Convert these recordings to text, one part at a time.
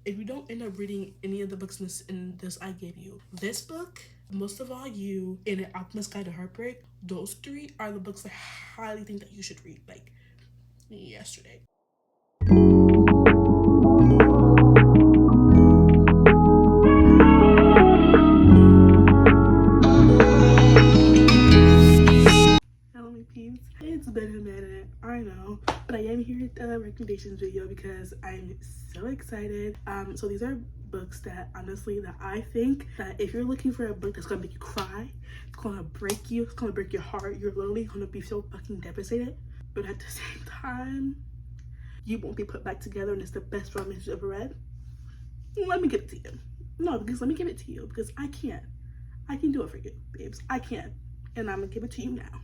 if you don't end up reading any of the books in this I gave you, this book, Most of All You, and An Alchemist's Guide to Heartbreak, those three are the books I highly think that you should read, like, yesterday. It's been a minute, I know, but I am here with the recommendations video because I'm so excited. So these are books that honestly that I think that if you're looking for a book that's gonna make you cry, it's gonna break you, it's gonna break your heart, you're literally gonna be so fucking devastated, but at the same time, you won't be put back together and it's the best romance you've ever read. Let me give it to you. No, because let me give it to you because I can do it for you, babes. I can, and I'm gonna give it to you now.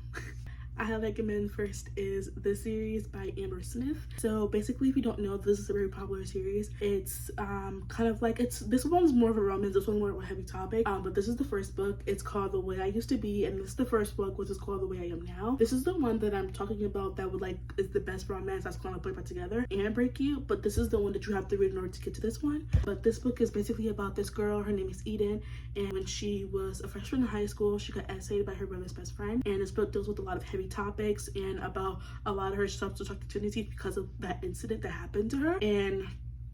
I highly recommend first is The Series by Amber Smith. So basically, if you don't know, this is a very popular series. It's kind of like, this one's more of a romance, this one's more of a heavy topic. But this is the first book. It's called The Way I Used to Be, and this is the first book, which is called The Way I Am Now. This is the one that I'm talking about that would is the best romance that's gonna put back together and break you. But this is the one that you have to read in order to get to this one. But this book is basically about this girl. Her name is Eden, and when she was a freshman in high school, she got essayed by her brother's best friend. And this book deals with a lot of heavy topics and about a lot of her self-destructive tendencies because of that incident that happened to her, and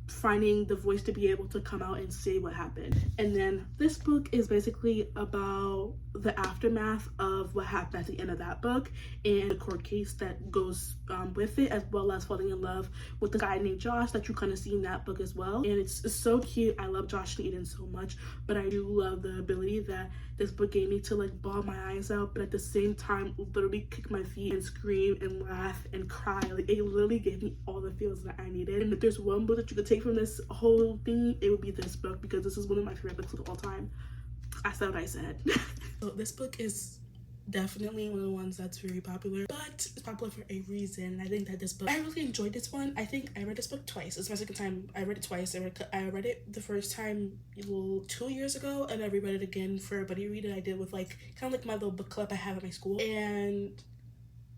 finding the voice to be able to come out and say what happened. And then this book is basically about the aftermath of what happened at the end of that book and the court case that goes with it, as well as falling in love with the guy named Josh that you kind of see in that book as well. And it's so cute. I love Josh and Eden so much, but I do love the ability that this book gave me to like bawl my eyes out, but at the same time literally kick my feet and scream and laugh and cry. Like, it literally gave me all the feels that I needed. And if there's one book that you could take from this whole thing, it would be this book, because this is one of my favorite books of all time. I said what I said. So this book is definitely one of the ones that's very popular, but it's popular for a reason. I think that this book, I really enjoyed this one. I think I read this book twice. It's my second time. I read it twice. I read it the first time 2 years ago, and I reread it again for a buddy read that I did with like kind of like my little book club I have at my school. And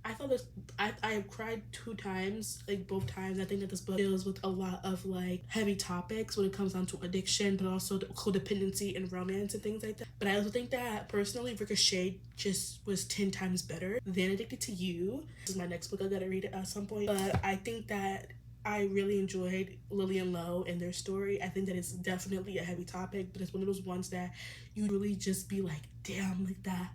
I thought this, I have cried 2 times, like both times. I think that this book deals with a lot of like heavy topics when it comes down to addiction, but also codependency and romance and things like that. But I also think that personally, Ricochet just was 10 times better than Addicted to You. This is my next book. I gotta read it at some point. But I think that I really enjoyed Lily and Lo and their story. I think that it's definitely a heavy topic, but it's one of those ones that you really just be like, damn, like that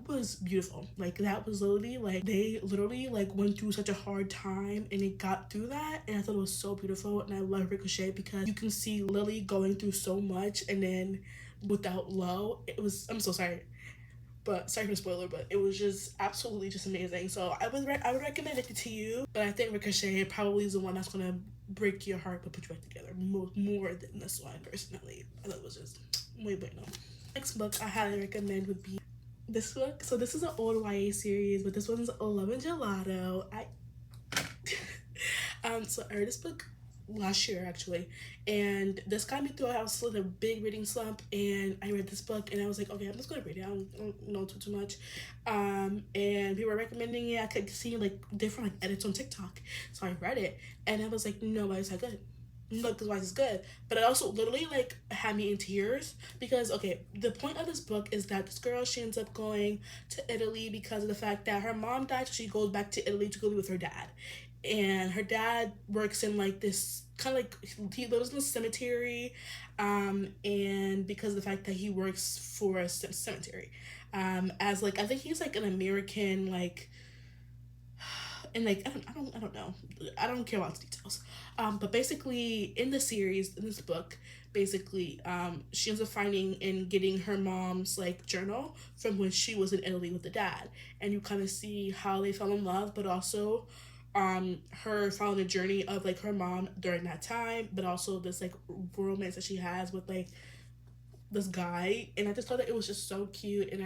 was beautiful. Like, that was literally like, they literally like went through such a hard time and it got through that, and I thought it was so beautiful. And I love Ricochet because you can see Lily going through so much, and then without Lo, it was, I'm so sorry, but sorry for the spoiler, but it was just absolutely just amazing. So I would recommend it to you, but I think Ricochet probably is the one that's gonna break your heart but put you back together more than this one. Personally, I thought it was just muy bueno. Next book I highly recommend would be this book. So this is an old YA series, but this one's Love and Gelato. So I read this book last year actually, and this got me through. I was still in a big reading slump, and I read this book and I was like, okay, I'm just gonna read it. I don't know too much. And people were recommending it. I could see like different like edits on TikTok, so I read it and I was like, no, why is that good? No, because why is good? But it also literally like had me in tears because, okay, the point of this book is that this girl, she ends up going to Italy because of the fact that her mom died, so she goes back to Italy to go live with her dad. And her dad works in like this kind of like, he lives in a cemetery, and because of the fact that he works for a cemetery, as like, I think he's like an American like, and like I don't know, I don't care about the details, but basically in the series, in this book, basically she ends up finding and getting her mom's like journal from when she was in Italy with the dad, and you kind of see how they fell in love, but also her following the journey of like her mom during that time, but also this like romance that she has with like this guy. And I just thought that it was just so cute, and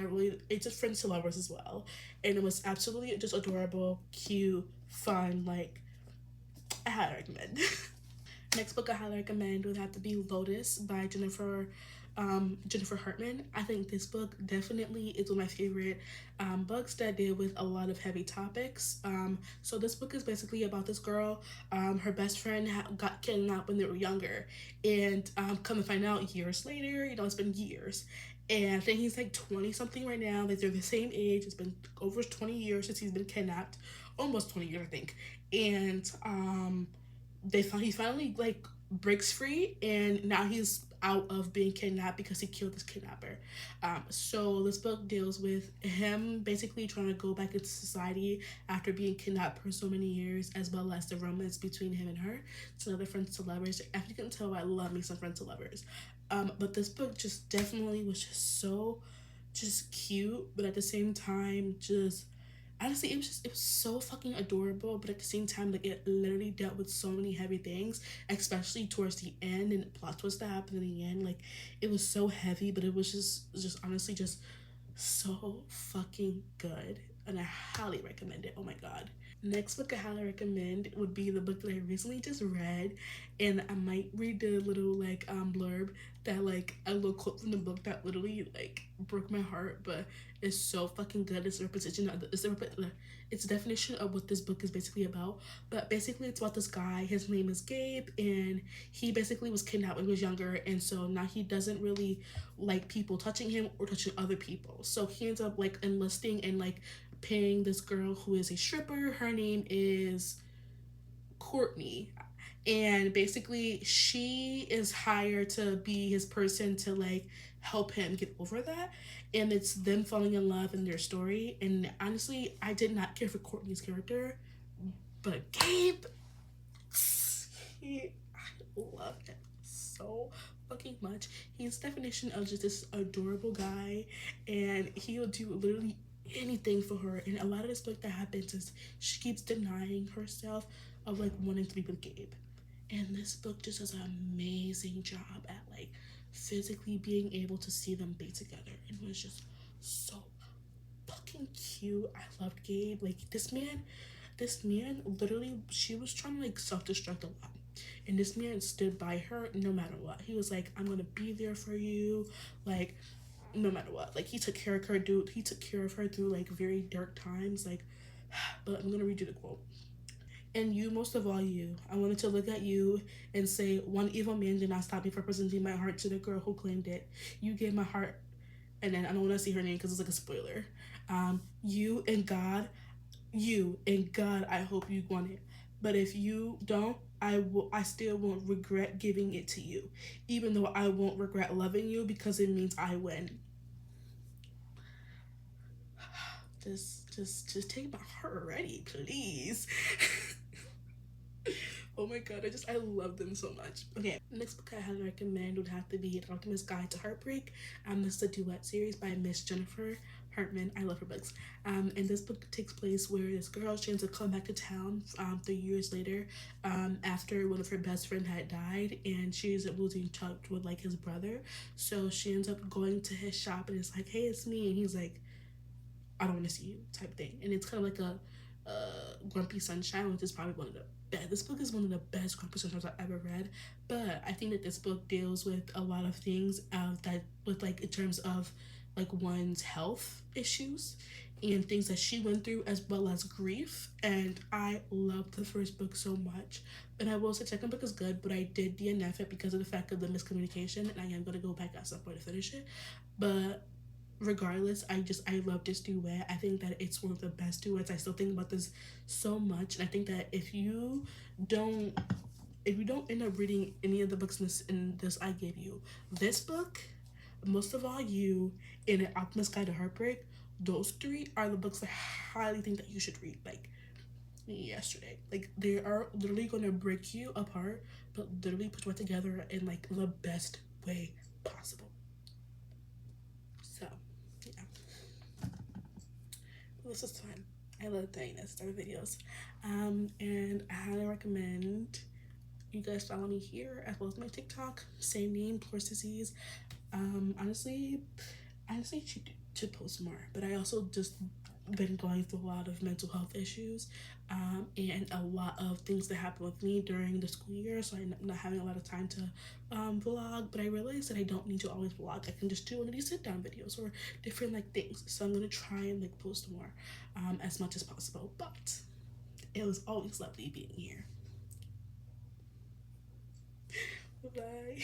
it's just friends to lovers as well, and it was absolutely just adorable, cute, fun. Like, I highly recommend. Next book I highly recommend would have to be Lotus by Jennifer Jennifer Hartman. I think this book definitely is one of my favorite books that deal with a lot of heavy topics. So this book is basically about this girl. Her best friend got kidnapped when they were younger, and come to find out years later, it's been years. And I think he's like 20 something right now. Like they're the same age. It's been over 20 years since he's been kidnapped. Almost 20 years, I think. And he finally like breaks free, and now he's out of being kidnapped because he killed his kidnapper. So this book deals with him basically trying to go back into society after being kidnapped for so many years, as well as the romance between him and her. It's another friends to lovers. As you can tell, I love me some friends to lovers. But this book just definitely was just so just cute, but at the same time just honestly it was so fucking adorable, but at the same time like it literally dealt with so many heavy things, especially towards the end, and the plot twist that happened in the end. Like it was so heavy, but it was just honestly just so fucking good, and I highly recommend it. Oh my god. Next book I highly recommend would be the book that I recently just read, and I might read the little like blurb that like a little quote from the book that literally like broke my heart, but it's so fucking good. It's a repetition of it's a definition of what this book is basically about. But basically it's about this guy. His name is Gabe, and he basically was kidnapped when he was younger, and so now he doesn't really like people touching him or touching other people. So he ends up like enlisting and like paying this girl who is a stripper. Her name is Courtney, and basically she is hired to be his person to like help him get over that, and it's them falling in love in their story. And honestly, I did not care for Courtney's character, but Gabe, I love him so fucking much. He's definition of just this adorable guy, and he'll do literally anything for her. And a lot of this book that happens is she keeps denying herself of like wanting to be with Gabe, and this book just does an amazing job at like physically being able to see them be together. It was just so fucking cute. I loved Gabe. Like this man literally, she was trying to like self-destruct a lot, and this man stood by her no matter what. He was like, I'm gonna be there for you, like no matter what. Like he took care of her, dude. He took care of her through like very dark times. Like, but I'm gonna read you the quote. And you, most of all, you. I wanted to look at you and say, one evil man did not stop me from presenting my heart to the girl who claimed it. You gave my heart, and then I don't want to see her name because it's like a spoiler. You and God, I hope you want it. But if you don't, I still won't regret giving it to you, even though I won't regret loving you because it means I win. Just take my heart already, please. Oh my god, I love them so much. Okay, next book I highly recommend would have to be The Alchemist's Guide to Heartbreak. This is a duet series by Miss Jennifer Hartman. I love her books. And this book takes place where this girl, she ends up coming back to town 3 years later, after one of her best friends had died, and she ends up losing touch with like his brother. So she ends up going to his shop, and it's like, hey, it's me. And he's like, I don't want to see you type thing. And it's kind of like a Grumpy Sunshine, which is probably one of the best. This book is one of the best Grumpy Sunshines I've ever read. But I think that this book deals with a lot of things that with like in terms of like one's health issues and things that she went through, as well as grief. And I loved the first book so much. And I will say the second book is good, but I did DNF it because of the fact of the miscommunication, and I am going to go back at some point to finish it. But regardless, I love this duet. I think that it's one of the best duets. I still think about this so much, and I think that if you don't end up reading any of the books in this I gave you, this book, most of all you, and An Alchemist's Guide to Heartbreak, those three are the books I highly think that you should read like yesterday. Like they are literally gonna break you apart, but literally put you together in like the best way possible. So this is fun. I love doing this type of videos. And I highly recommend you guys follow me here as well as my TikTok. Same name, Plor's Disease. Honestly, I should post more, but I also just been going through a lot of mental health issues, and a lot of things that happened with me during the school year, so I'm not having a lot of time to vlog. But I realized that I don't need to always vlog. I can just do one of these sit down videos or different like things. So I'm gonna try and like post more as much as possible. But it was always lovely being here. Bye.